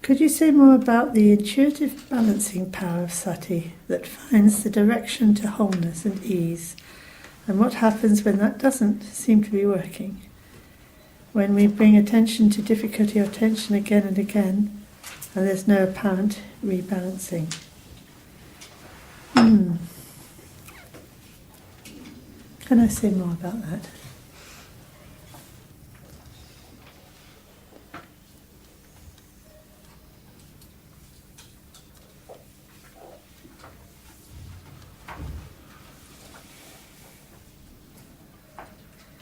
Could you say more about the intuitive balancing power of sati that finds the direction to wholeness and ease, and what happens when that doesn't seem to be working? When we bring attention to difficulty or tension again and again, and there's no apparent rebalancing. Can I say more about that?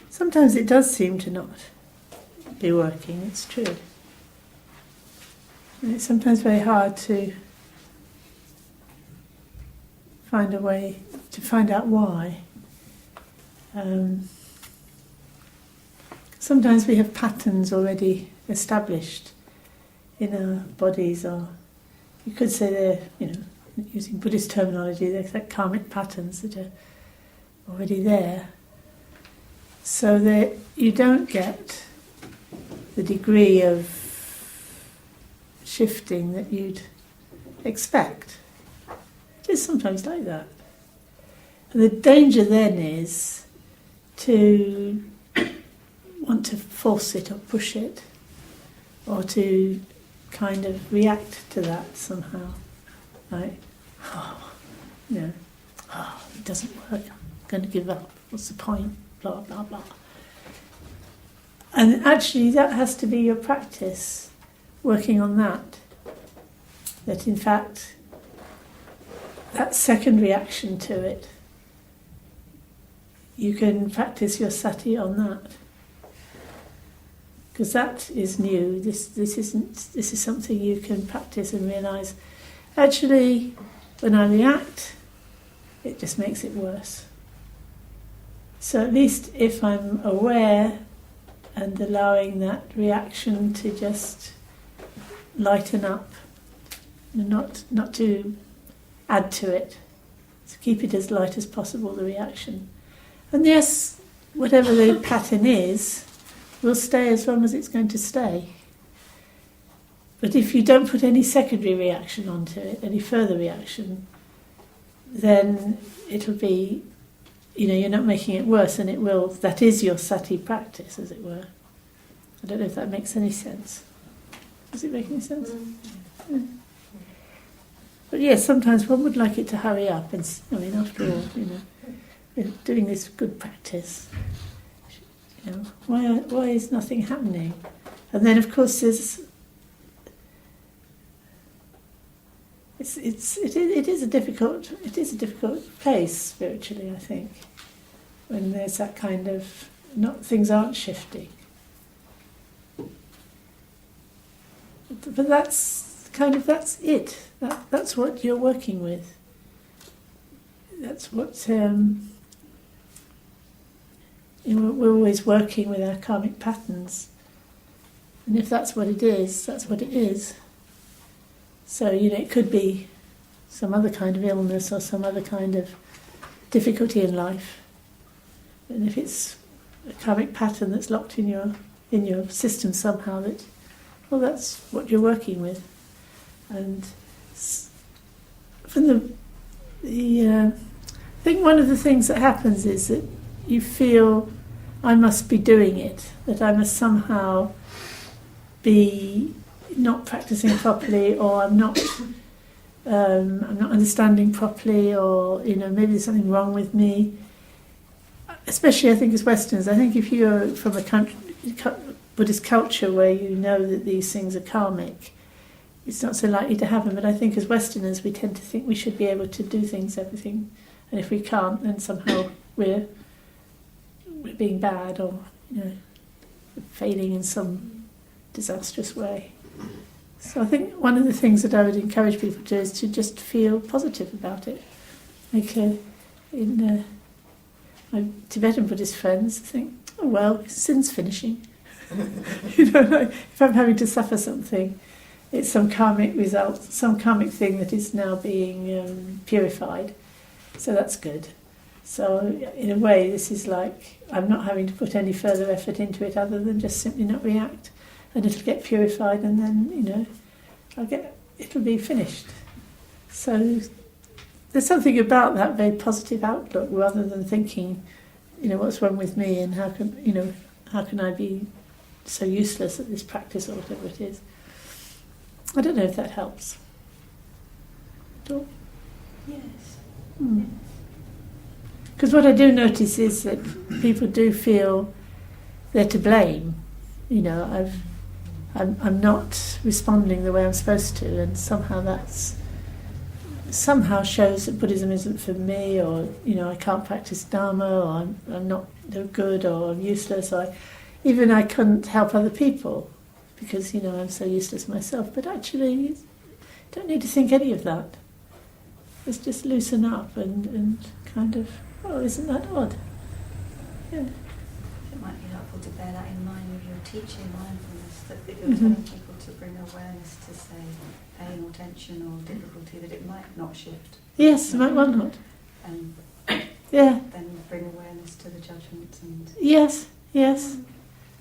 Sometimes it does seem to not be working, it's true. And it's sometimes very hard to find a way to find out why. Sometimes we have patterns already established in our bodies, or you could say they're, using Buddhist terminology, they're like karmic patterns that are already there. So that you don't get the degree of shifting that you'd expect. It is sometimes like that. And the danger then is to want to force it or push it, or to kind of react to that somehow. Like, it doesn't work, I'm going to give up, what's the point? Blah, blah, blah. And actually that has to be your practice, working on that. That in fact, that second reaction to it, you can practice your sati on that. Because that is new. This is something you can practice and realise, actually, when I react, it just makes it worse. So at least if I'm aware and allowing that reaction to just lighten up, and not to add to it, to keep it as light as possible, the reaction. And yes, whatever the pattern is, will stay as long as it's going to stay. But if you don't put any secondary reaction onto it, any further reaction, then it'll be, you're not making it worse, and it will, that is your sati practice, as it were. I don't know if that makes any sense. Does it make any sense? Yeah. But yes, sometimes one would like it to hurry up, and after all, we're doing this good practice. Why is nothing happening? And then, of course, it is a difficult place spiritually, I think, when there's that kind of things aren't shifting. But that's it. That's what you're working with. That's what we're always working with our karmic patterns, and if that's what it is, that's what it is. So it could be some other kind of illness or some other kind of difficulty in life, and if it's a karmic pattern that's locked in your system somehow, that's what you're working with. And from I think one of the things that happens is that you feel, I must be doing it, that I must somehow be not practicing properly, or I'm not understanding properly, or maybe there's something wrong with me. Especially, I think, as Westerners, I think if you're from a Buddhist culture where you know that these things are karmic, it's not so likely to happen. But I think as Westerners, we tend to think we should be able to do everything, and if we can't, then somehow we're being bad, or failing in some disastrous way. So I think one of the things that I would encourage people to do is to just feel positive about it. Like in my Tibetan Buddhist friends think, oh well, sin's finishing. If I'm having to suffer something, it's some karmic result, some karmic thing that is now being purified. So that's good. So in a way, this is like I'm not having to put any further effort into it other than just simply not react, and it'll get purified, and then it'll be finished. So there's something about that very positive outlook, rather than thinking, what's wrong with me and how can I be so useless at this practice or whatever it is. I don't know if that helps. At all? Yes. Because what I do notice is that people do feel they're to blame. I'm not responding the way I'm supposed to, and somehow shows that Buddhism isn't for me, or I can't practice Dharma, or I'm not no good, or I'm useless, or even I couldn't help other people because I'm so useless myself. But actually, you don't need to think any of that. Let's just loosen up and kind of, isn't that odd? Yeah. It might be helpful to bear that in mind if you're teaching mindfulness, that if you're telling people to bring awareness to, say, pain or tension or difficulty, that it might not shift. Yes, it might well not. And then bring awareness to the judgments. And yes.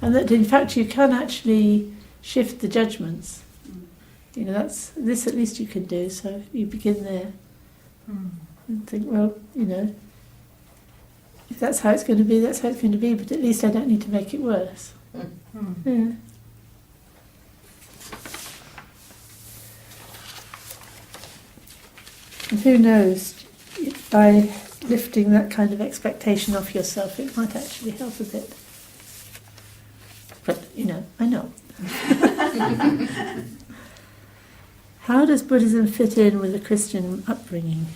And that in fact you can actually shift the judgments. That's this at least you can do. So you begin there and think, if that's how it's going to be, that's how it's going to be. But at least I don't need to make it worse. Yeah. And who knows, by lifting that kind of expectation off yourself, it might actually help a bit. But, I know. How does Buddhism fit in with a Christian upbringing?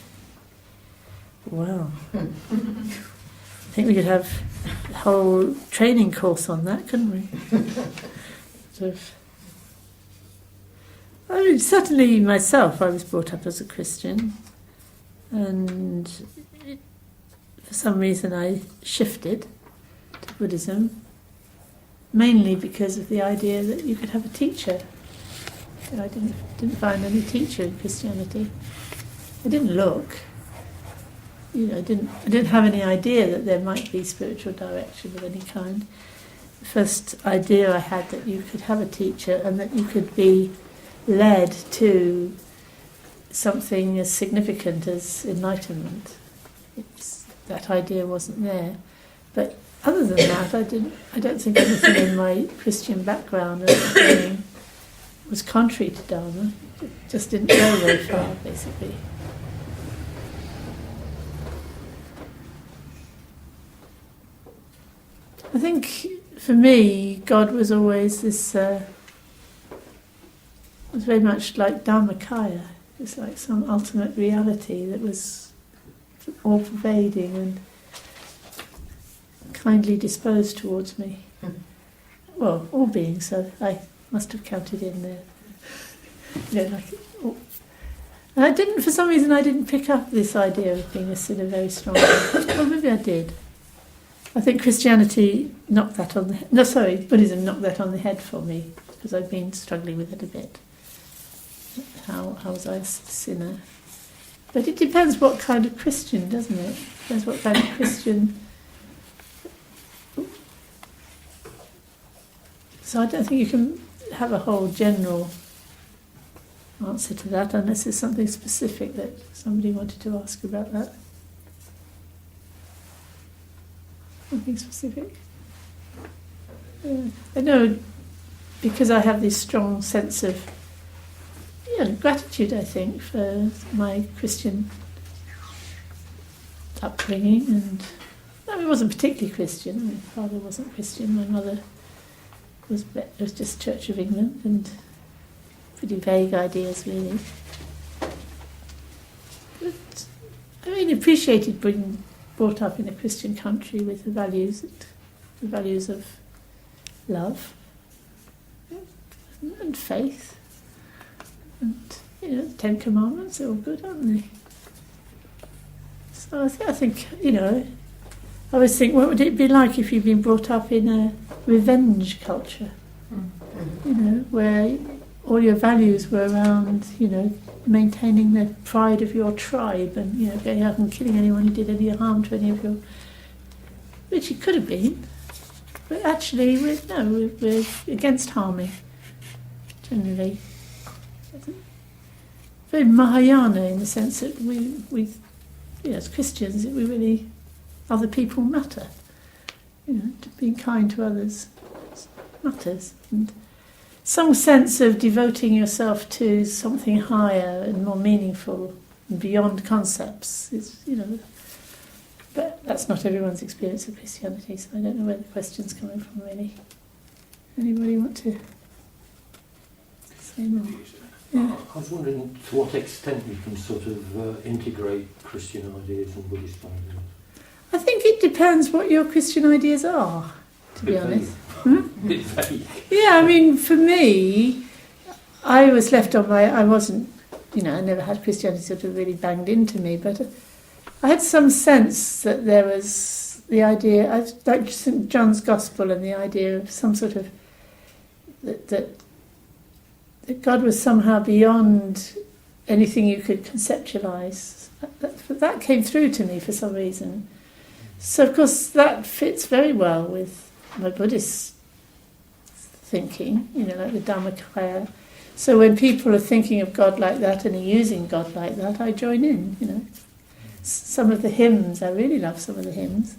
Well, I think we could have a whole training course on that, couldn't we? Certainly myself, I was brought up as a Christian, and for some reason I shifted to Buddhism, mainly because of the idea that you could have a teacher. I didn't find any teacher in Christianity. I didn't look. I didn't have any idea that there might be spiritual direction of any kind. The first idea I had that you could have a teacher and that you could be led to something as significant as enlightenment. That idea wasn't there. But other than that, I don't think anything in my Christian background or upbringing was contrary to Dharma. It just didn't go very far, basically. I think for me, God was always this. Was very much like Dharmakaya. It's like some ultimate reality that was all-pervading and kindly disposed towards me. Well, all beings, so I must have counted in there. And for some reason I didn't pick up this idea of being a sinner very strongly. Well, maybe I did. I think Christianity knocked that on the head. No, sorry, Buddhism knocked that on the head for me, because I've been struggling with it a bit. How was I a sinner? But it depends what kind of Christian, doesn't it? Depends what kind of Christian. So I don't think you can have a whole general answer to that unless there's something specific that somebody wanted to ask about that. Something specific. I know, because I have this strong sense of gratitude, I think, for my Christian upbringing, and it wasn't particularly Christian. My father wasn't Christian. My mother was just Church of England, and pretty vague ideas, really. But I really appreciated being brought up in a Christian country with the values of love and faith. And, the Ten Commandments are all good, aren't they? So I think, I always think, what would it be like if you'd been brought up in a revenge culture? Where all your values were around, maintaining the pride of your tribe and, going out and killing anyone who did any harm to any of your... Which it could have been. But actually, we're against harming, generally. very Mahayana in the sense that we as Christians, we really, other people matter. Being kind to others matters. And some sense of devoting yourself to something higher and more meaningful and beyond concepts is, but that's not everyone's experience of Christianity, so I don't know where the question's coming from really. Anybody want to say more? Yeah. I was wondering to what extent you can sort of integrate Christian ideas and Buddhist ideas. I think it depends what your Christian ideas are, to be honest. Bit vague. Yeah, I mean, for me, I was left on I wasn't, I never had Christianity sort of really banged into me, but I had some sense that there was the idea, like St. John's Gospel and the idea of some sort of, that God was somehow beyond anything you could conceptualise. That came through to me for some reason. So, of course, that fits very well with my Buddhist thinking, like the Dhammakaya. So when people are thinking of God like that and are using God like that, I join in, Some of the hymns, I really love some of the hymns.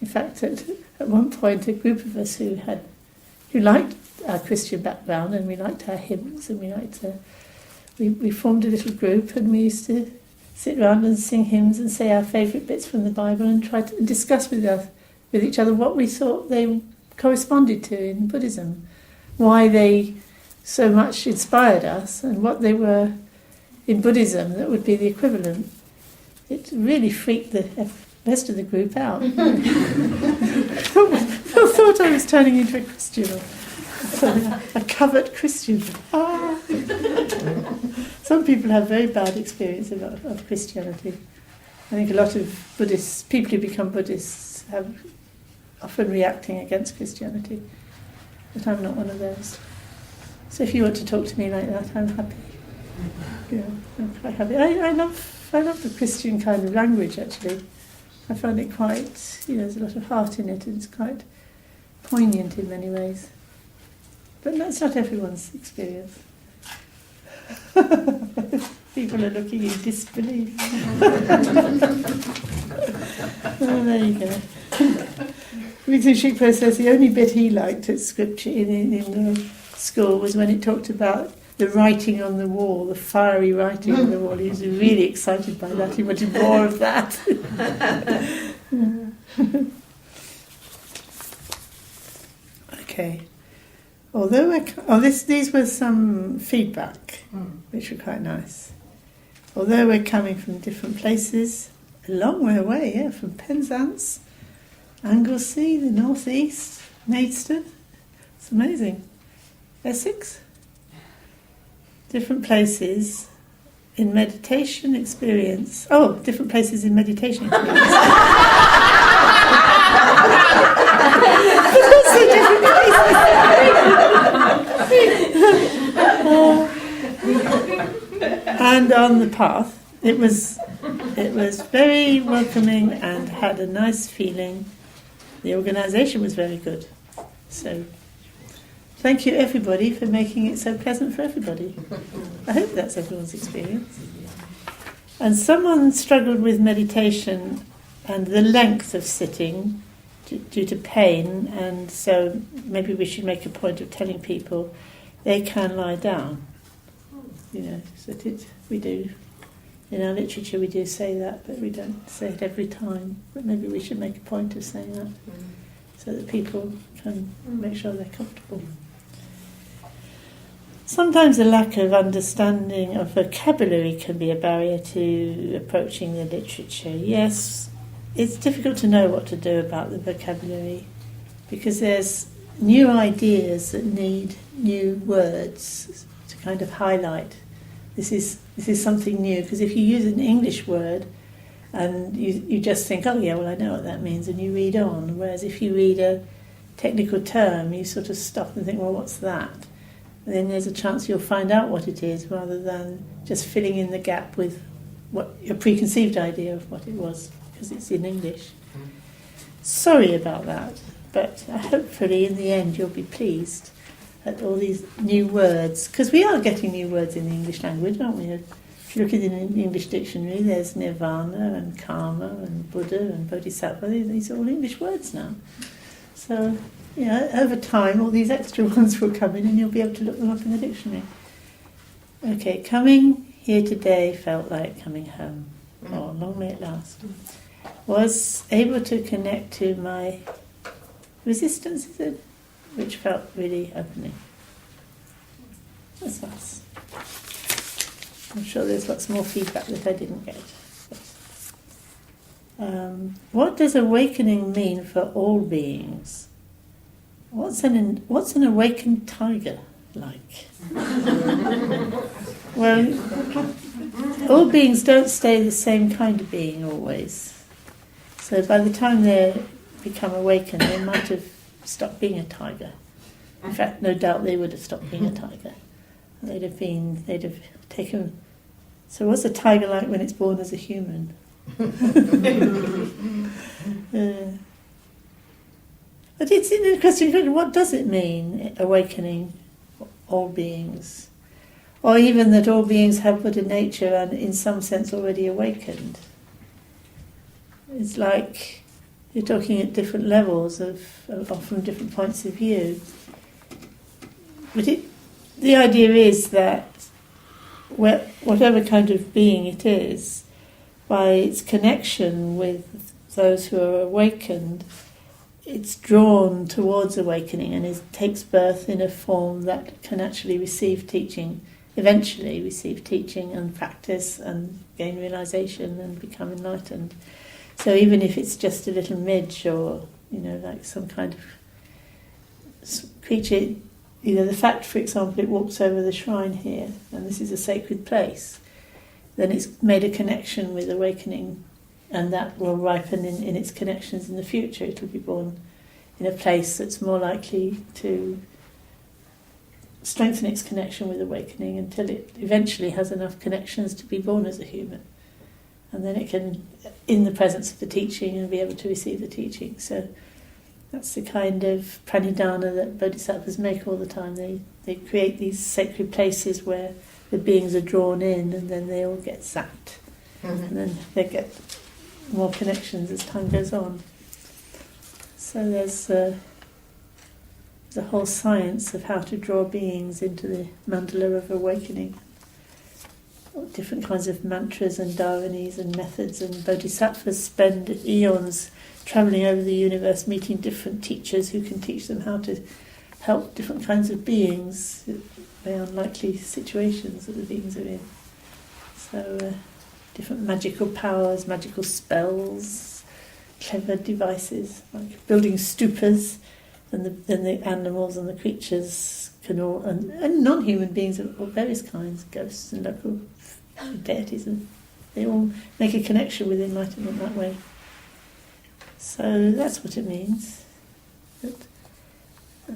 In fact, at one point, a group of us who liked our Christian background and we liked our hymns and we formed a little group and we used to sit around and sing hymns and say our favourite bits from the Bible and try to discuss with each other what we thought they corresponded to in Buddhism, why they so much inspired us and what they were in Buddhism that would be the equivalent. It really freaked the rest of the group out. I thought I was turning into a Christian, a covert Christian. Some people have very bad experience of Christianity. I think a lot of Buddhists, people who become Buddhists, have often reacting against Christianity. But I'm not one of those. So if you want to talk to me like that, I'm happy. I'm quite happy. I love the Christian kind of language, actually. I find it quite, there's a lot of heart in it, and it's quite poignant in many ways. But that's not everyone's experience. People are looking in disbelief. Oh, there you go. Victor Shikpo says the only bit he liked at scripture in school was when it talked about the writing on the wall, the fiery writing on the wall. He was really excited by that. He wanted more of that. Okay. These were some feedback, which were quite nice. Although we're coming from different places, a long way away, from Penzance, Anglesey, the northeast, Maidstone. It's amazing. Essex. Different places in meditation experience. Oh, different places in meditation experience. So different places. And on the path, it was very welcoming and had a nice feeling. The organisation was very good. So thank you everybody for making it so pleasant for everybody. I hope that's everyone's experience. And someone struggled with meditation and the length of sitting due to pain, and so maybe we should make a point of telling people they can lie down. So we do, in our literature we do say that, but we don't say it every time. But maybe we should make a point of saying that so that people can make sure they're comfortable. Sometimes a lack of understanding of vocabulary can be a barrier to approaching the literature. Yes, it's difficult to know what to do about the vocabulary because there's new ideas that need new words to kind of highlight. This is something new, because if you use an English word and you just think, oh yeah, well I know what that means, and you read on, whereas if you read a technical term you sort of stop and think, well, what's that? And then there's a chance you'll find out what it is rather than just filling in the gap with what your preconceived idea of what it was, because it's in English. Sorry about that, but hopefully in the end you'll be pleased. at all these new words, because we are getting new words in the English language, aren't we? If you look in the English dictionary, there's nirvana and karma and Buddha and bodhisattva. These are all English words now. So, over time, all these extra ones will come in and you'll be able to look them up in the dictionary. Okay, coming here today felt like coming home. Oh, long may it last. Was able to connect to my resistance, is it? Which felt really opening. That's nice. I'm sure there's lots more feedback that I didn't get. What does awakening mean for all beings? What's an awakened tiger like? Well, all beings don't stay the same kind of being always. So by the time they become awakened, they might have stopped being a tiger. In fact, no doubt they would have stopped being a tiger. They'd have taken... So what's a tiger like when it's born as a human? But it's in the question, what does it mean, awakening all beings? Or even that all beings have Buddha nature and in some sense already awakened. It's like you're talking at different levels or from different points of view. But the idea is that whatever kind of being it is, by its connection with those who are awakened, it's drawn towards awakening and takes birth in a form that can actually receive teaching, eventually receive teaching and practice and gain realization and become enlightened. So even if it's just a little midge or, like some kind of creature, the fact, for example, it walks over the shrine here and this is a sacred place, then it's made a connection with awakening, and that will ripen in its connections in the future. It will be born in a place that's more likely to strengthen its connection with awakening until it eventually has enough connections to be born as a human. And then it can, in the presence of the teaching, and be able to receive the teaching. So that's the kind of pranidhana that bodhisattvas make all the time. They create these sacred places where the beings are drawn in, and then they all get zapped. Mm-hmm. And then they get more connections as time goes on. So there's a whole science of how to draw beings into the mandala of awakening. Different kinds of mantras and dharanis and methods, and bodhisattvas spend eons travelling over the universe meeting different teachers who can teach them how to help different kinds of beings, very unlikely situations that the beings are in. So different magical powers, magical spells, clever devices like building stupas, and the animals and the creatures can all, and non-human beings of various kinds, ghosts and local deities, and they all make a connection with enlightenment that way. So that's what it means, that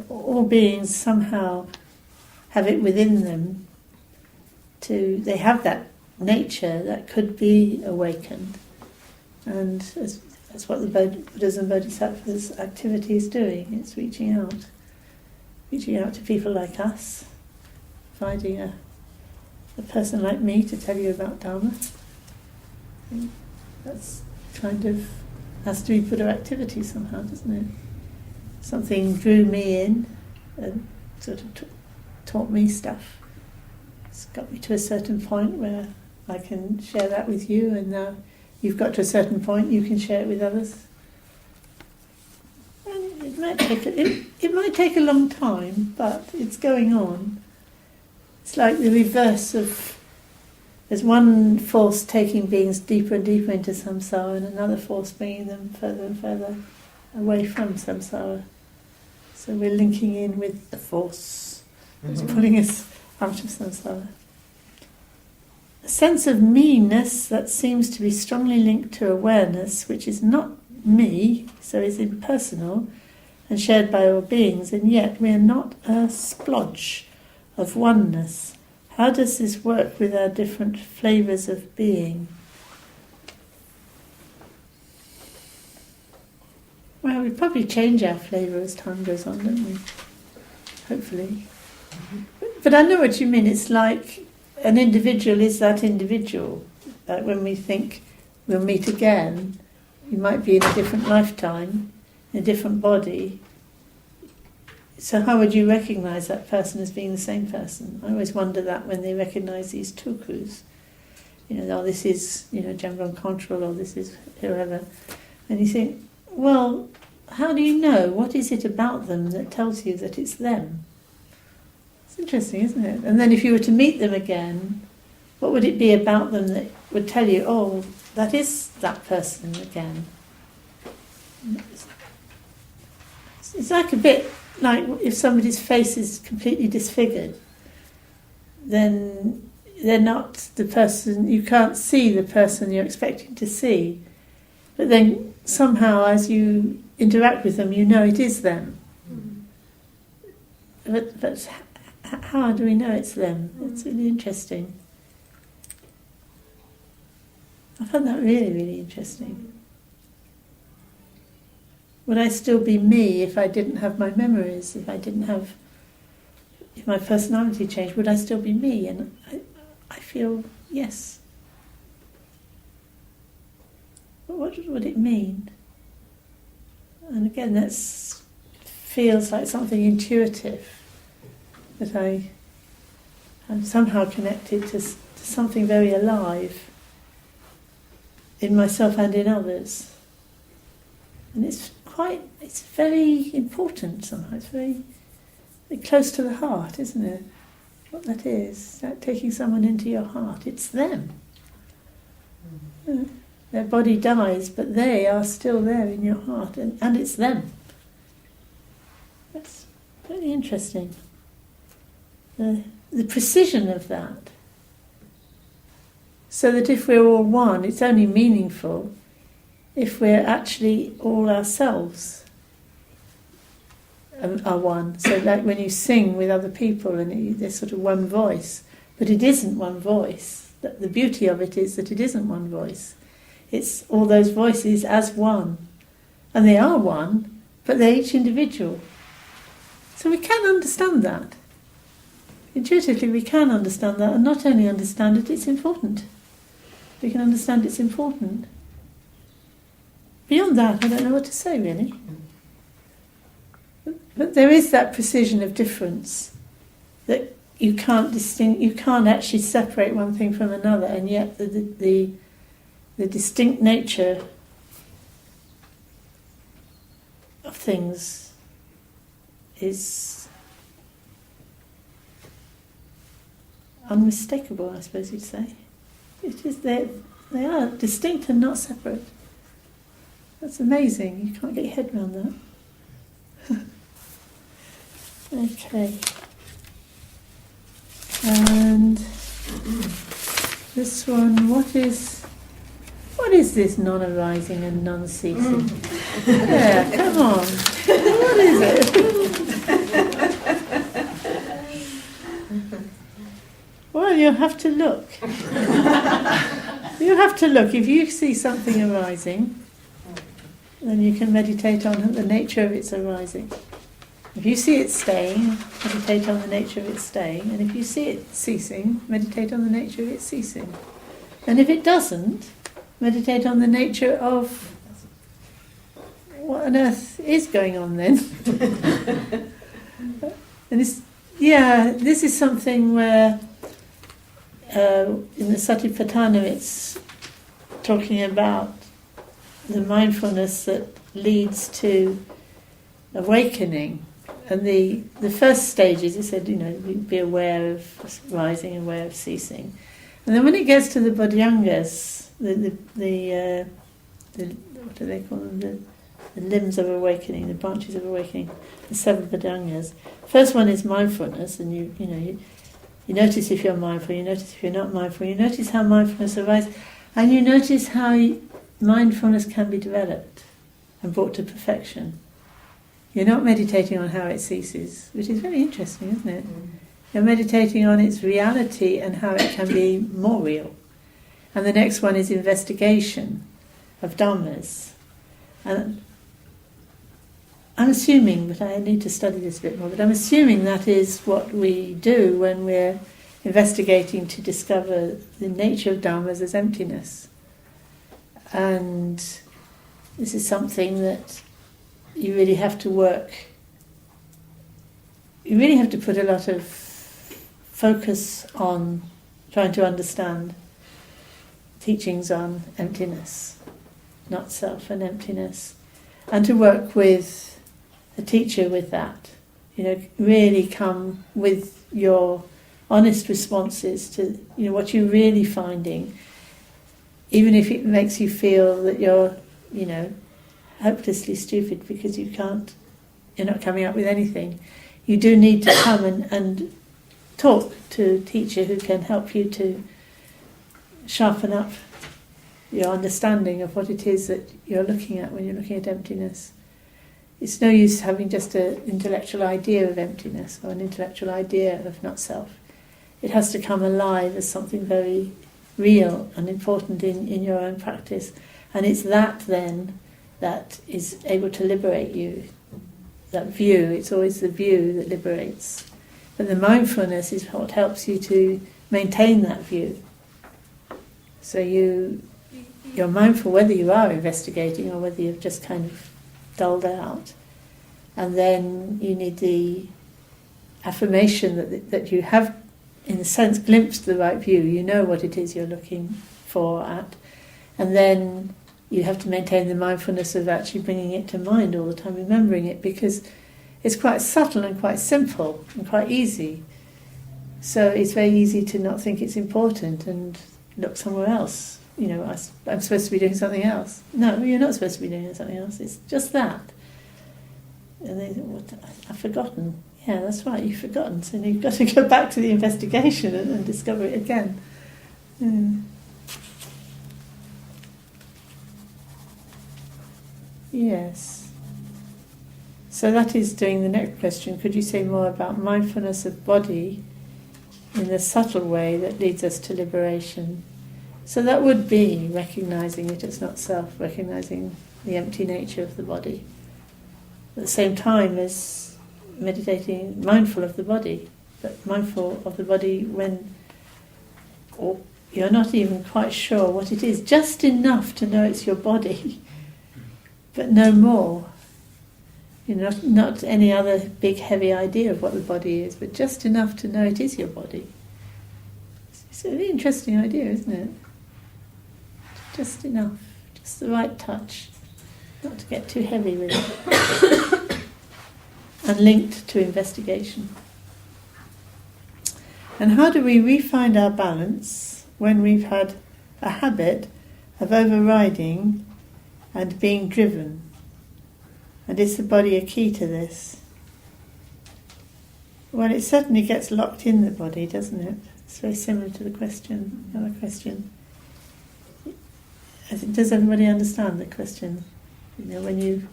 all beings somehow have it within them they have that nature that could be awakened, and that's what the Buddhas and Bodhisattvas activity is doing. It's reaching out to people like us, finding a person like me to tell you about Dharma. That's kind of has to be Buddha activity somehow, doesn't it? Something drew me in and sort of taught me stuff. It's got me to a certain point where I can share that with you, and now you've got to a certain point, you can share it with others. And it might take a long time, but it's going on. It's like the reverse of, there's one force taking beings deeper and deeper into samsara, and another force bringing them further and further away from samsara. So we're linking in with the force that's pulling us out of samsara. A sense of me-ness that seems to be strongly linked to awareness, which is not me, so is impersonal and shared by all beings, and yet we are not a splodge of oneness. How does this work with our different flavours of being? Well, we probably change our flavour as time goes on, don't we? Hopefully. But I know what you mean. It's like an individual is that individual. Like when we think we'll meet again, you might be in a different lifetime, in a different body. So how would you recognise that person as being the same person? I always wonder that when they recognise these tukus. Oh, this is, Jamgon Control, or this is whoever. And you think, well, how do you know? What is it about them that tells you that it's them? It's interesting, isn't it? And then if you were to meet them again, what would it be about them that would tell you, oh, that is that person again? It's like a bit like if somebody's face is completely disfigured, then they're not the person, you can't see the person you're expecting to see. But then somehow as you interact with them, you know it is them. But how do we know it's them? It's really interesting. I found that really, really interesting. Would I still be me if I didn't have my memories? If my personality changed, would I still be me? And I feel yes. But what would it mean? And again, that feels like something intuitive, that I am somehow connected to something very alive in myself and in others. And it's very important somehow. It's very close to the heart, isn't it? What that is, like taking someone into your heart. It's them. Their body dies, but they are still there in your heart, and it's them. That's very interesting. The precision of that. So that if we're all one, it's only meaningful if we're actually all ourselves are one. So like when you sing with other people and there's sort of one voice, but it isn't one voice. The beauty of it is that it isn't one voice. It's all those voices as one. And they are one, but they're each individual. So we can understand that. Intuitively we can understand that, and not only understand it, it's important. We can understand it's important. Beyond that, I don't know what to say really. But there is that precision of difference that you can't actually separate one thing from another, and yet the distinct nature of things is unmistakable, I suppose you'd say. It is they are distinct and not separate. That's amazing. You can't get your head around that. Okay. And this one, what is this non-arising and non-ceasing? Yeah, come on. What is it? Well, you'll have to look. You'll have to look. If you see something arising, then you can meditate on the nature of its arising. If you see it staying, meditate on the nature of its staying. And if you see it ceasing, meditate on the nature of its ceasing. And if it doesn't, meditate on the nature of what on earth is going on then. And this is something where in the Satipatthana it's talking about the mindfulness that leads to awakening. And the first stages, it said, be aware of rising, aware of ceasing. And then when it gets to the bodhyangas, the what do they call them? The limbs of awakening, the branches of awakening, the 7 bodhyangas. First one is mindfulness, and you notice if you're mindful, you notice if you're not mindful, you notice how mindfulness arises, and you notice how mindfulness can be developed and brought to perfection. You're not meditating on how it ceases, which is very interesting, isn't it? You're meditating on its reality and how it can be more real. And the next one is investigation of dhammas. And I'm assuming, but I need to study this a bit more, but I'm assuming that is what we do when we're investigating to discover the nature of dharmas as emptiness. And this is something that you really have to work. You really have to put a lot of focus on trying to understand teachings on emptiness, not self and emptiness, and to work with a teacher with that. Really come with your honest responses to what you're really finding, even if it makes you feel that you're hopelessly stupid because you're not coming up with anything. You do need to come and talk to a teacher who can help you to sharpen up your understanding of what it is that you're looking at when you're looking at emptiness. It's no use having just an intellectual idea of emptiness or an intellectual idea of not self. It has to come alive as something very real and important in your own practice. And it's that then that is able to liberate you. That view, it's always the view that liberates. But the mindfulness is what helps you to maintain that view. So you're mindful whether you are investigating or whether you've just kind of dulled out. And then you need the affirmation that you have, in a sense, glimpsed the right view. You know what it is you're looking for at. And then you have to maintain the mindfulness of actually bringing it to mind all the time, remembering it, because it's quite subtle and quite simple and quite easy. So it's very easy to not think it's important and look somewhere else. I'm supposed to be doing something else. No, you're not supposed to be doing something else. It's just that. And they think, I've forgotten. Yeah, that's right, you've forgotten. So you've got to go back to the investigation and discover it again. Yes. So that is doing the next question. Could you say more about mindfulness of body in the subtle way that leads us to liberation? So that would be recognizing it as not self, recognizing the empty nature of the body. At the same time as meditating, mindful of the body, but mindful of the body when you're not even quite sure what it is, just enough to know it's your body, but no more. Not any other big heavy idea of what the body is, but just enough to know it is your body. It's a really interesting idea, isn't it? Just enough, just the right touch, not to get too heavy with it. And linked to investigation. And how do we re-find our balance when we've had a habit of overriding and being driven? And is the body a key to this? Well, it certainly gets locked in the body, doesn't it? It's very similar to the other question. Does everybody understand the question? When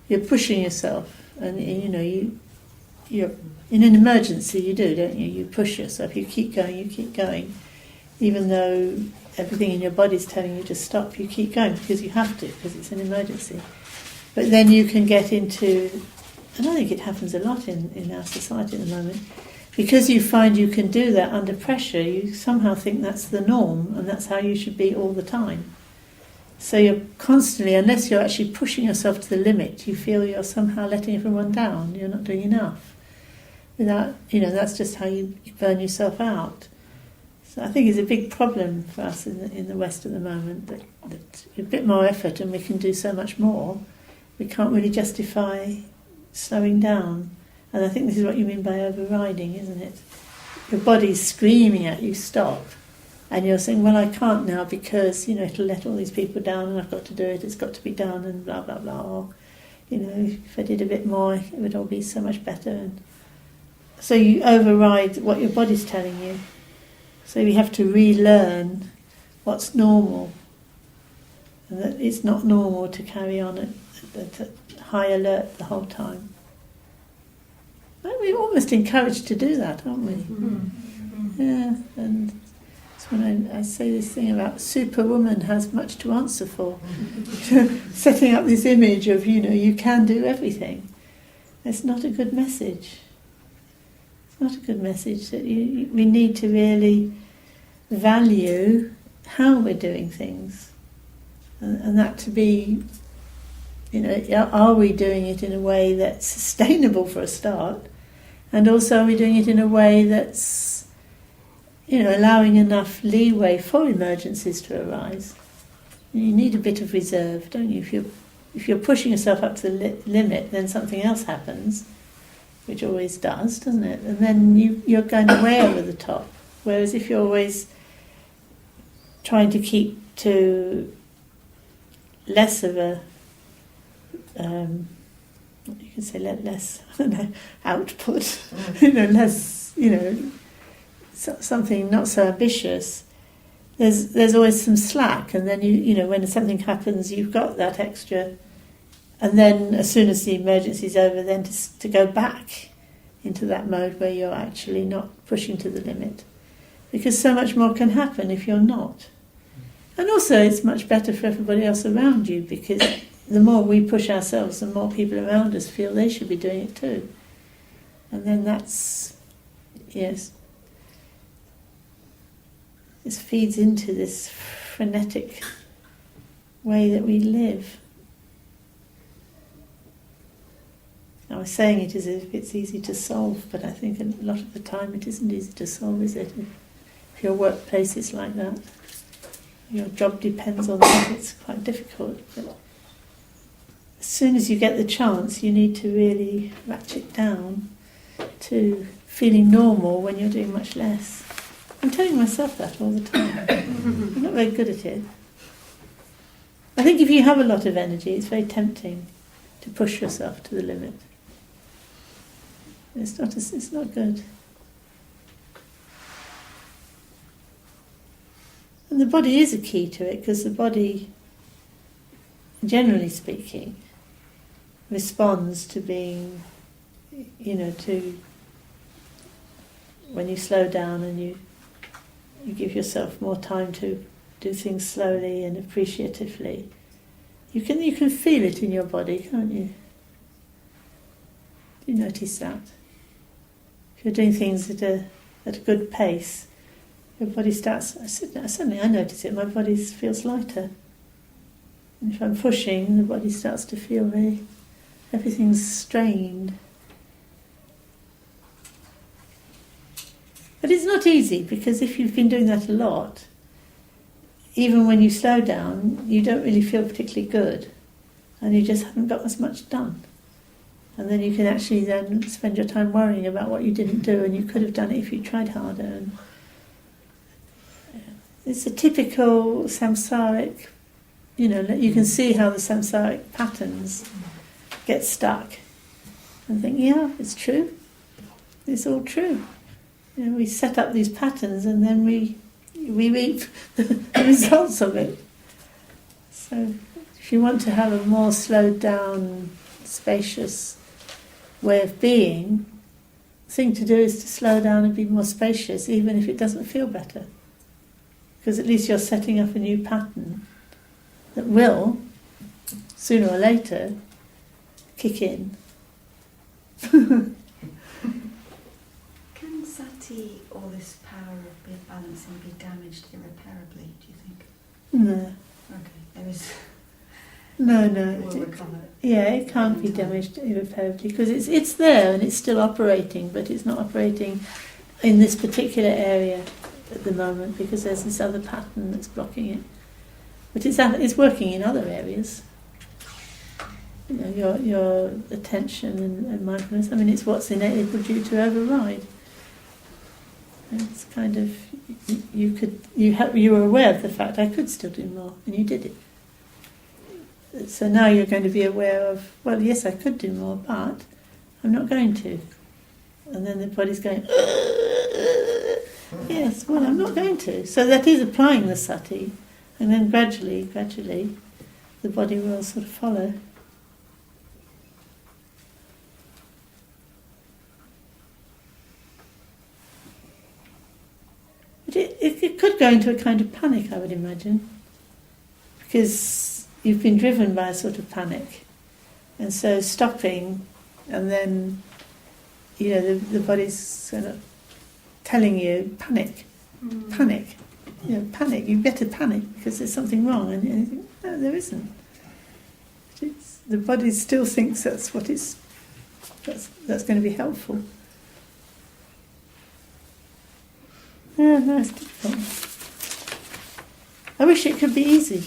you're pushing yourself, and you're in an emergency, you do, don't you? You push yourself, you keep going, even though everything in your body's telling you to stop. You keep going because you have to, because it's an emergency. But then you can get into, and I think it happens a lot in our society at the moment, because you find you can do that under pressure. You somehow think that's the norm, and that's how you should be all the time. So you're constantly, unless you're actually pushing yourself to the limit, you feel you're somehow letting everyone down, you're not doing enough. That's just how you burn yourself out. So I think it's a big problem for us in the West at the moment, that a bit more effort and we can do so much more. We can't really justify slowing down. And I think this is what you mean by overriding, isn't it? Your body's screaming at you, stop. And you're saying, well, I can't now because, it'll let all these people down and I've got to do it, it's got to be done and blah, blah, blah. Or, if I did a bit more, it would all be so much better. And so you override what your body's telling you. So you have to relearn what's normal. And that it's not normal to carry on at high alert the whole time. We're almost encouraged to do that, aren't we? Mm-hmm. Yeah, and when I say this thing about Superwoman has much to answer for, setting up this image of, you can do everything. It's not a good message. It's not a good message that we need to really value how we're doing things. And that to be, are we doing it in a way that's sustainable for a start? And also are we doing it in a way that's, allowing enough leeway for emergencies to arise? You need a bit of reserve, don't you? If you're pushing yourself up to the limit, then something else happens, which always does, doesn't it? And then you're going way over the top. Whereas if you're always trying to keep to less of a, you can say less, I don't know, output, less, something not so ambitious, there's always some slack, and then when something happens, you've got that extra, and then as soon as the emergency's over, then to go back into that mode where you're actually not pushing to the limit, because so much more can happen if you're not. And also it's much better for everybody else around you, because the more we push ourselves, the more people around us feel they should be doing it too. And then this feeds into this frenetic way that we live. I was saying it as if it's easy to solve, but I think a lot of the time it isn't easy to solve, is it? If your workplace is like that, your job depends on that, it's quite difficult. But as soon as you get the chance, you need to really ratchet down to feeling normal when you're doing much less. I'm telling myself that all the time. I'm not very good at it. I think if you have a lot of energy, it's very tempting to push yourself to the limit. It's not good. And the body is a key to it, because the body, generally speaking, responds to being, to when you slow down and you give yourself more time to do things slowly and appreciatively. You can feel it in your body, can't you? Do you notice that? If you're doing things at a good pace, your body starts. Suddenly, I notice it. My body feels lighter. And if I'm pushing, the body starts to feel everything's strained. But it's not easy, because if you've been doing that a lot, even when you slow down, you don't really feel particularly good, and you just haven't got as much done. And then you can actually then spend your time worrying about what you didn't do, and you could have done it if you tried harder. And it's a typical samsaric, you can see how the samsaric patterns get stuck. And think, yeah, it's true. It's all true. We set up these patterns, and then we reap the results of it. So if you want to have a more slowed down, spacious way of being, the thing to do is to slow down and be more spacious, even if it doesn't feel better. Because at least you're setting up a new pattern that will, sooner or later, kick in. Can sati, or this power of balancing, be damaged irreparably, do you think? No. Okay, there is... No. We'll recover. Yeah, it can't be damaged irreparably, because it's there and it's still operating, but it's not operating in this particular area at the moment, because there's this other pattern that's blocking it. But it's working in other areas. Your attention and mindfulness. I mean, it's what's enabled you to override. It's kind of you were aware of the fact I could still do more, and you did it. So now you're going to be aware of, well, yes, I could do more, but I'm not going to. And then the body's going, yes, well, I'm not going to. So that is applying the sati, and then gradually, the body will sort of follow. But it could go into a kind of panic, I would imagine, because you've been driven by a sort of panic, and so stopping and then, the body's sort of telling you, panic, panic. Panic, you better panic because there's something wrong, and you think, no, there isn't. The body still thinks that's going to be helpful. Yeah, no, it's difficult. I wish it could be easy.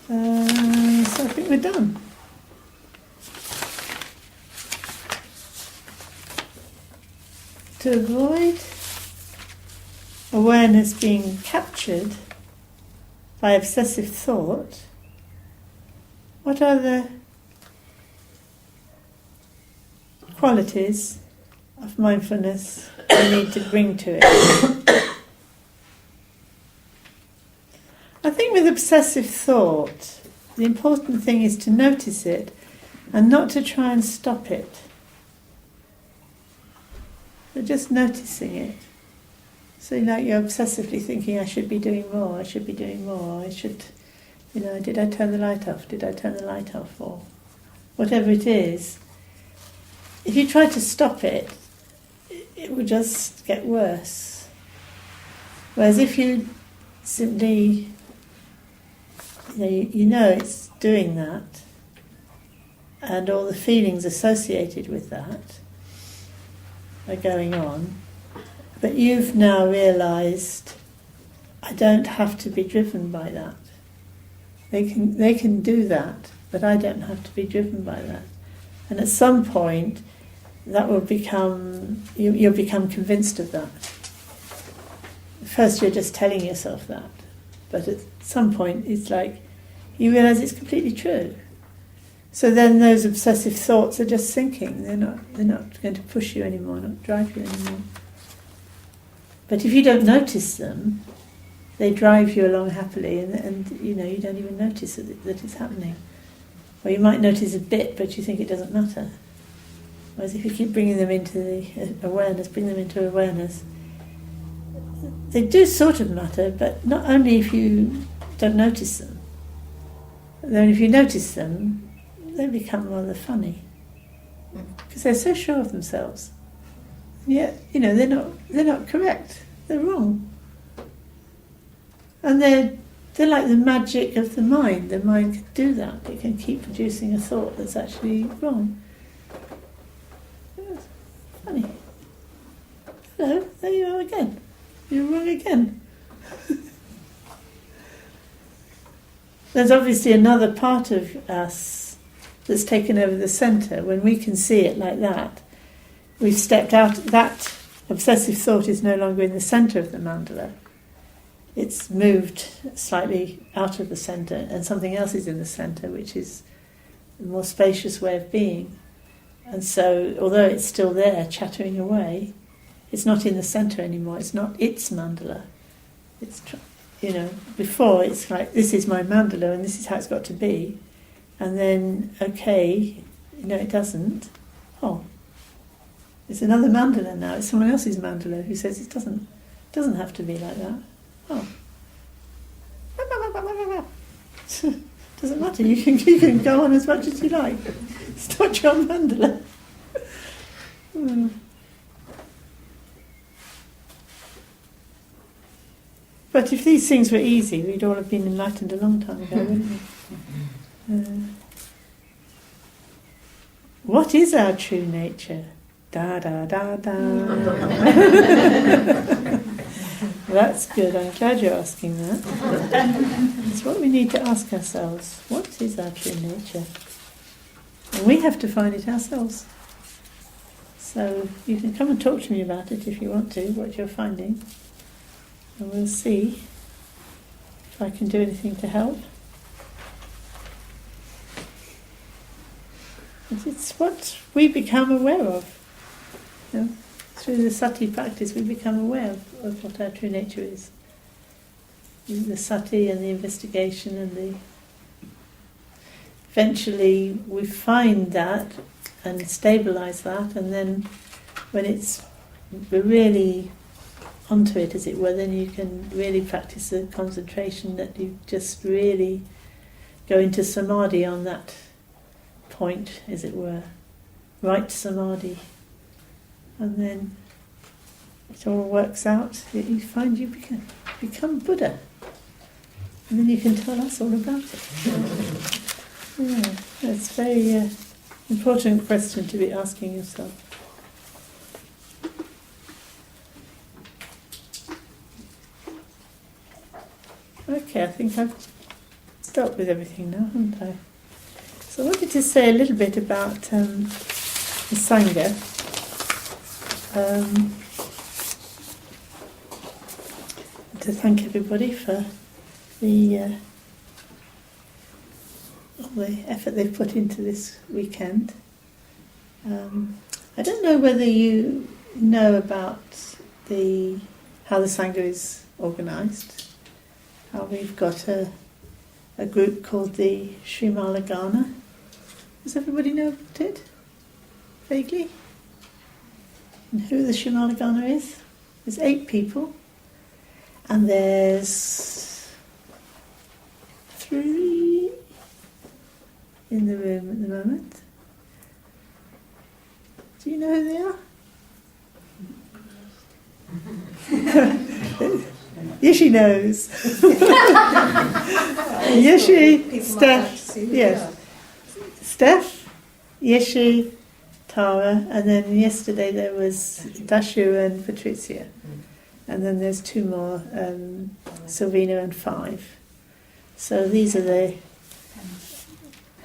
So I think we're done. To avoid awareness being captured by obsessive thought, what are the qualities of mindfulness we need to bring to it? I think with obsessive thought, the important thing is to notice it and not to try and stop it. But just noticing it. So you're obsessively thinking, I should be doing more, I should be doing more, I should, did I turn the light off, did I turn the light off, or whatever it is. If you try to stop it, it will just get worse. Whereas if you simply, it's doing that, and all the feelings associated with that are going on, but you've now realised I don't have to be driven by that. They can do that, but I don't have to be driven by that. And at some point, that will become, you'll become convinced of that. First you're just telling yourself that, but at some point it's like, you realise it's completely true. So then those obsessive thoughts are just sinking. They're not going to push you anymore, not drive you anymore. But if you don't notice them, they drive you along happily, and you don't even notice that it's happening. Or you might notice a bit, but you think it doesn't matter. Whereas if you keep bringing them into the awareness, they do sort of matter, but not only if you don't notice them. Then if you notice them, they become rather funny. Because they're so sure of themselves. Yet, they're not correct. They're wrong. And they're like the magic of the mind. The mind can do that. It can keep producing a thought that's actually wrong. It's funny. Hello, there you are again. You're wrong again. There's obviously another part of us that's taken over the centre. When we can see it like that, we've stepped out. That obsessive thought is no longer in the centre of the mandala. It's moved slightly out of the centre, and something else is in the centre, which is a more spacious way of being. And so, although it's still there, chattering away, it's not in the centre anymore. It's not its mandala. It's, before it's like, this is my mandala and this is how it's got to be. And then, it doesn't. Oh, it's another mandala now. It's someone else's mandala who says it doesn't have to be like that. Oh. Doesn't matter, you can go on as much as you like. It's not your mandala. But if these things were easy, we'd all have been enlightened a long time ago, wouldn't we? What is our true nature? Da da da da. That's good, I'm glad you're asking that. It's what we need to ask ourselves. What is our true nature? And we have to find it ourselves. So you can come and talk to me about it if you want to, what you're finding. And we'll see if I can do anything to help. It's what we become aware of. Through the sati practice we become aware of what our true nature is. The sati and the investigation and eventually we find that and stabilise that, and then when we're really onto it, as it were, then you can really practice the concentration that you just really go into samadhi on that point, as it were, right samadhi. And then it all works out. You find you become Buddha. And then you can tell us all about it. Yeah, that's a very important question to be asking yourself. Okay, I think I've dealt with everything now, haven't I? So I wanted to say a little bit about the Sangha. To thank everybody for all the effort they've put into this weekend. I don't know whether you know about how the Sangha is organised. How we've got a group called the Srimalagana. Does everybody know about it? Vaguely? And who the Srimalagana is? There's 8 people. And there's 3 in the room at the moment. Do you know who they are? Yishi knows. Yishi, Steph, yes. Steph, Yishi, Tara, and then yesterday there was Dashu and Patrizia. And then there's 2 more, Silvina and 5. So these are the...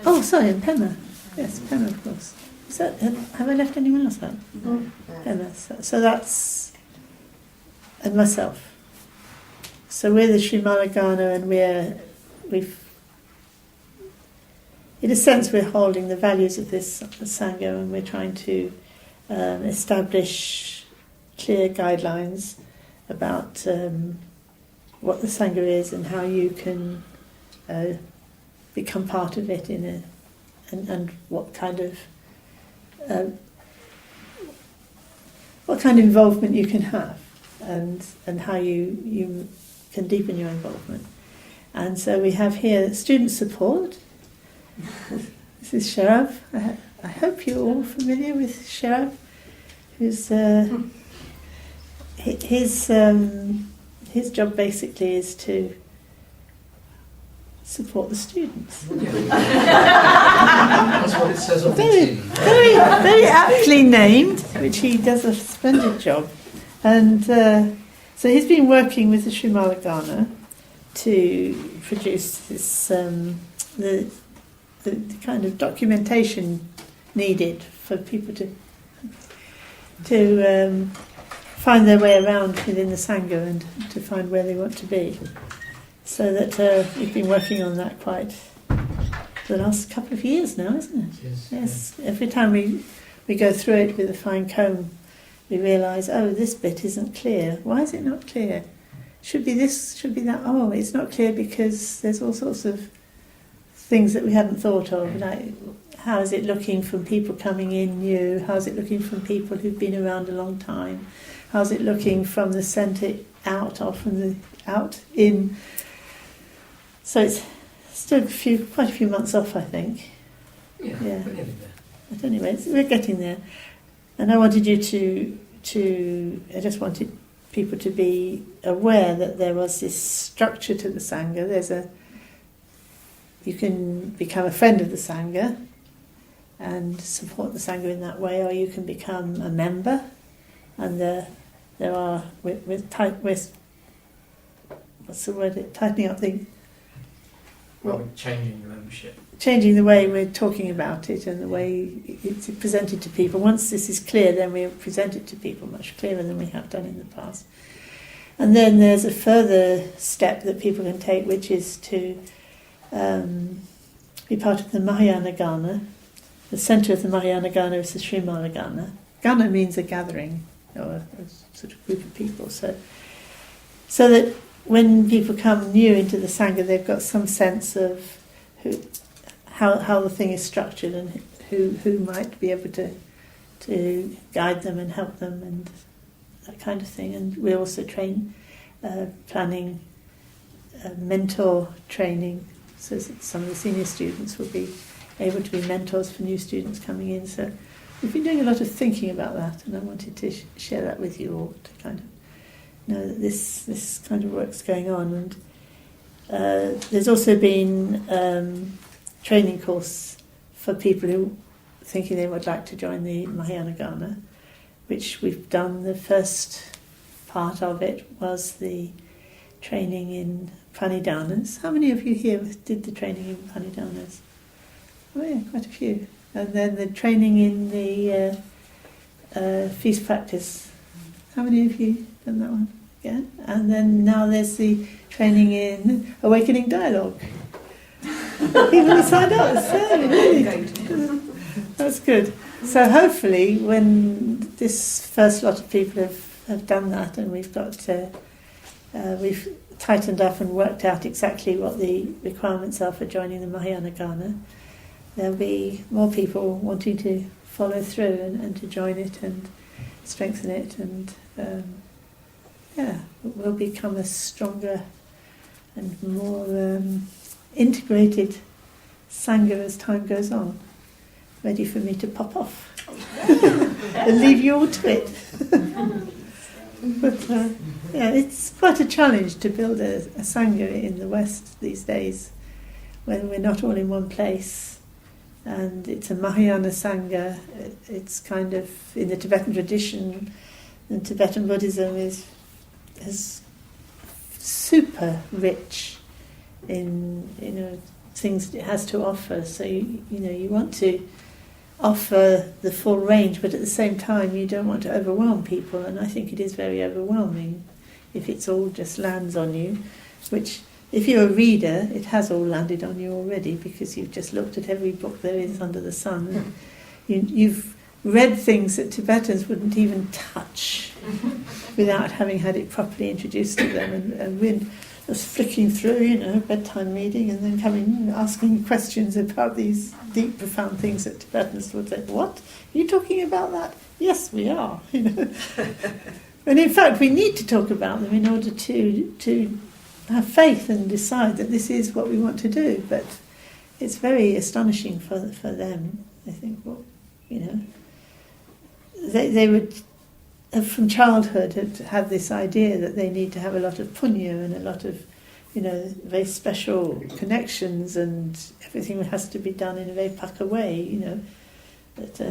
Oh, sorry, and Pema. Yes, Pema, of course. Is that, have I left anyone else out? No. Pema. So that's... And myself. So we're the Srimalagana, and we've... In a sense, we're holding the values of this Sangha, and we're trying to establish clear guidelines about what the Sangha is and how you can become part of it and what kind of involvement you can have and how you can deepen your involvement. And so we have here student support. This is Sharab. I hope you're all familiar with Sharab, who's his job basically is to support the students. That's what it says on the tin. Very aptly named, which he does a splendid job. And so he's been working with the Srimalagana to produce this the kind of documentation needed for people to find their way around within the Sangha and to find where they want to be. So that we've been working on that quite the last couple of years now, isn't it? Yes. Every time we go through it with a fine comb, we realise, this bit isn't clear. Why is it not clear? Should be this, should be that. Oh, it's not clear because there's all sorts of things that we hadn't thought of, like how is it looking from people coming in new? How's it looking from people who've been around a long time? How's it looking from the centre out or from the out in? So it's still quite a few months off, I think. Yeah. We're getting there. But anyway, we're getting there. And I wanted you I just wanted people to be aware that there was this structure to the Sangha. You can become a friend of the Sangha and support the Sangha in that way, or you can become a member. And there are, what's the word? Tightening up the... Well, changing the membership. Changing the way we're talking about it and the way it's presented to people. Once this is clear, then we'll present it to people much clearer than we have done in the past. And then there's a further step that people can take, which is to be part of the Mahayana Gana. The centre of the Mahayana Gana is the Srimalagana. Gana means a gathering, or a sort of group of people. So that when people come new into the Sangha, they've got some sense of how the thing is structured and who might be able to guide them and help them and that kind of thing. And we also train planning, mentor training, so that some of the senior students will be able to be mentors for new students coming in. So we've been doing a lot of thinking about that, and I wanted to share that with you all to kind of know that this kind of work's going on. And there's also been training course for people who thinking they would like to join the Mahayana, which we've done. The first part of it was the training in Pranidhanas. How many of you here did the training in Pranidhanas? Oh yeah, quite a few. And then the training in the feast practice. How many of you done that one? Yeah. And then now there's the training in awakening dialogue. People signed up. So, really. That's good. So hopefully when this first lot of people have done that, and we've tightened up and worked out exactly what the requirements are for joining the Mahayana, there'll be more people wanting to follow through and to join it and strengthen it, and we'll become a stronger and more integrated Sangha as time goes on. Ready for me to pop off and leave you all to it. But it's quite a challenge to build a Sangha in the West these days when we're not all in one place. And it's a Mahayana Sangha. It's kind of in the Tibetan tradition, and Tibetan Buddhism is super rich in things that it has to offer. So you want to offer the full range, but at the same time you don't want to overwhelm people, and I think it is very overwhelming if it's all just lands on you, which if you're a reader it has all landed on you already, because you've just looked at every book there is under the sun. You've read things that Tibetans wouldn't even touch without having had it properly introduced to them, and we're just flicking through, bedtime reading, and then coming asking questions about these deep, profound things that Tibetans would say, "What? Are you talking about that?" "Yes, we are." And in fact, we need to talk about them in order to have faith and decide that this is what we want to do. But it's very astonishing for them. They think, they would from childhood have this idea that they need to have a lot of punya and a lot of, very special connections, and everything has to be done in a very pukka way, But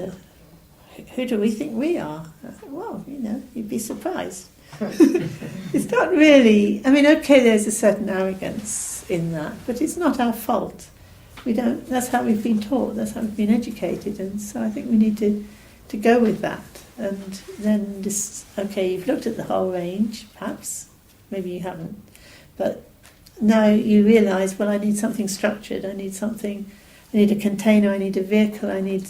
who do we think we are? I thought, well, you'd be surprised. It's not really, okay, there's a certain arrogance in that, but it's not our fault. That's how we've been taught, that's how we've been educated, and so I think we need to go with that. And then you've looked at the whole range, perhaps, maybe you haven't, but now you realise, well, I need something structured, I need a container, I need a vehicle, I need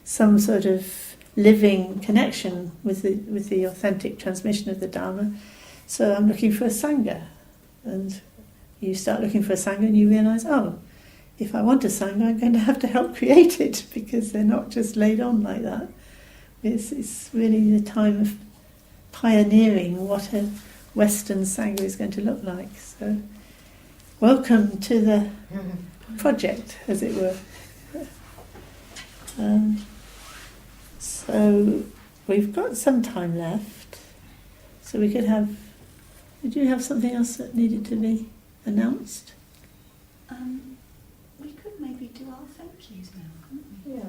some sort of living connection with the authentic transmission of the Dharma, so I'm looking for a Sangha. And you start looking for a Sangha and you realise, if I want a Sangha, I'm going to have to help create it, because they're not just laid on like that. It's really the time of pioneering what a Western Sangha is going to look like. So, welcome to the project, as it were. So, we've got some time left. So we could have... Did you have something else that needed to be announced? We could maybe do our thank yous now, couldn't we? Yeah.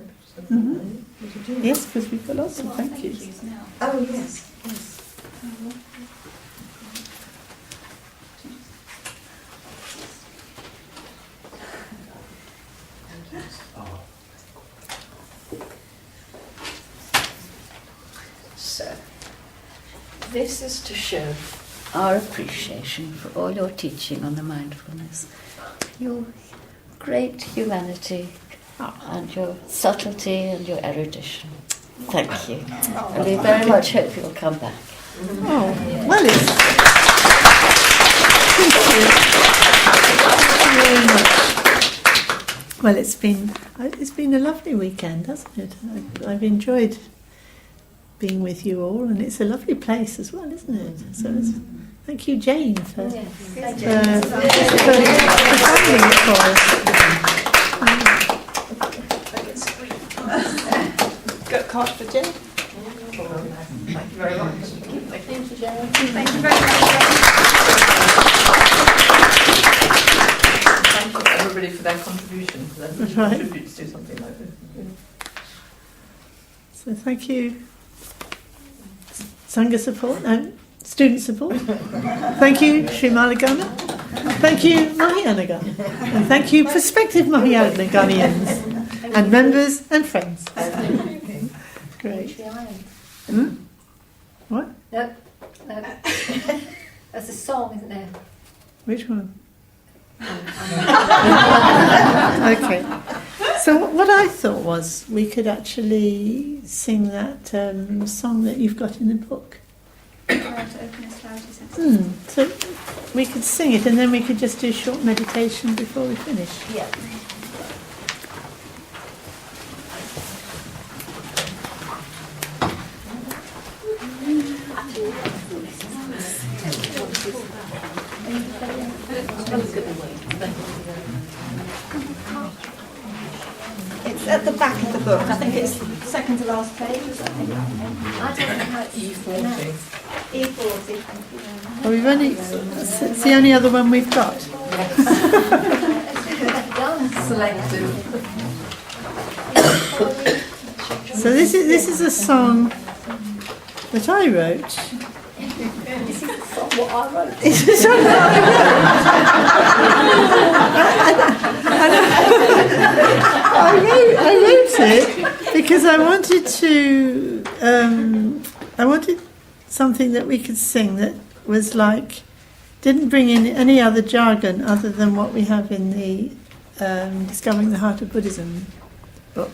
Mm-hmm. Yes, because we've got lots of thank yous. Now. Oh, yes. So, this is to show our appreciation for all your teaching on the mindfulness, your great humanity, and your subtlety and your erudition. Thank you. And we very much hope you'll come back. Oh, well, thank you very much. Well, it's been a lovely weekend, hasn't it? I've enjoyed being with you all, and it's a lovely place as well, isn't it? So thank you, Jane, for finding it for us. card for Jen. Thank you very much. Thank you, Gerald. Thank you very much. Thank you everybody for their contribution. For them to Right. contribute to something like this. So thank you, Sangha support, student support. Thank you, Sri Maligana. Thank you, Mahayanagana. And thank you, prospective Mahayanaganians, and members and friends. Great. What? No. That's a song, isn't there? Which one? Okay. So what I thought was we could actually sing that song that you've got in the book. To open as loud as So we could sing it and then we could just do a short meditation before we finish. Yeah. It's at the back of the book. I think it's the second to last page. Or something. I don't know how it's E40. E40. Thank you very much. Oh, we've only, it's the only other one we've got. Selective. So this is a song that I wrote. what I wrote. It's a song that I wrote it because I wanted something that we could sing that was like, didn't bring in any other jargon other than what we have in the Discovering the Heart of Buddhism book.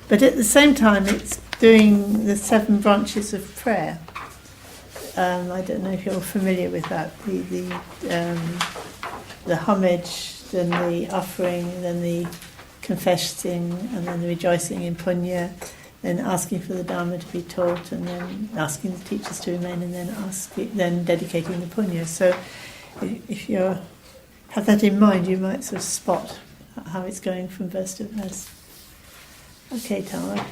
But at the same time, it's doing the 7 branches of prayer. I don't know if you're familiar with that. The homage, then the offering, then the confessing, and then the rejoicing in punya, then asking for the Dharma to be taught, and then asking the teachers to remain, and then dedicating the punya. So if you have that in mind, you might sort of spot how it's going from verse to verse. Okay, Tara.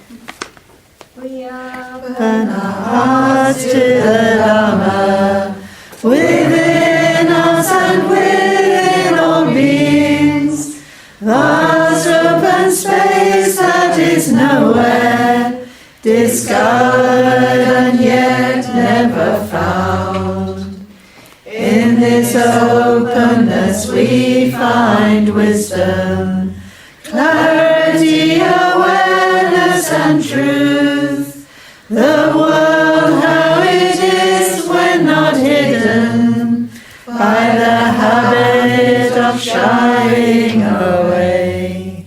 We Open our hearts to the Dharma, within us and within all beings. Vast open space that is nowhere, discovered and yet never found. In this openness we find wisdom, clarity, awareness and truth. The world how it is when not hidden by the habit of shying away.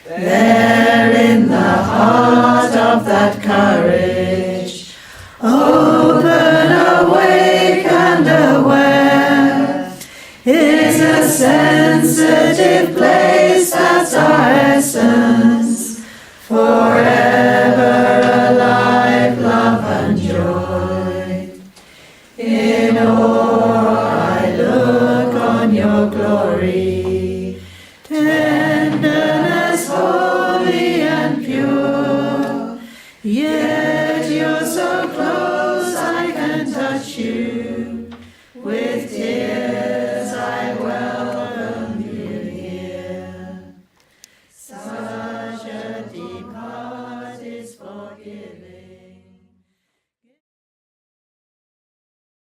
There in the heart of that courage, open, awake and aware, is a sensitive place that's our essence, forever alive, love and joy. In awe I look on your glory,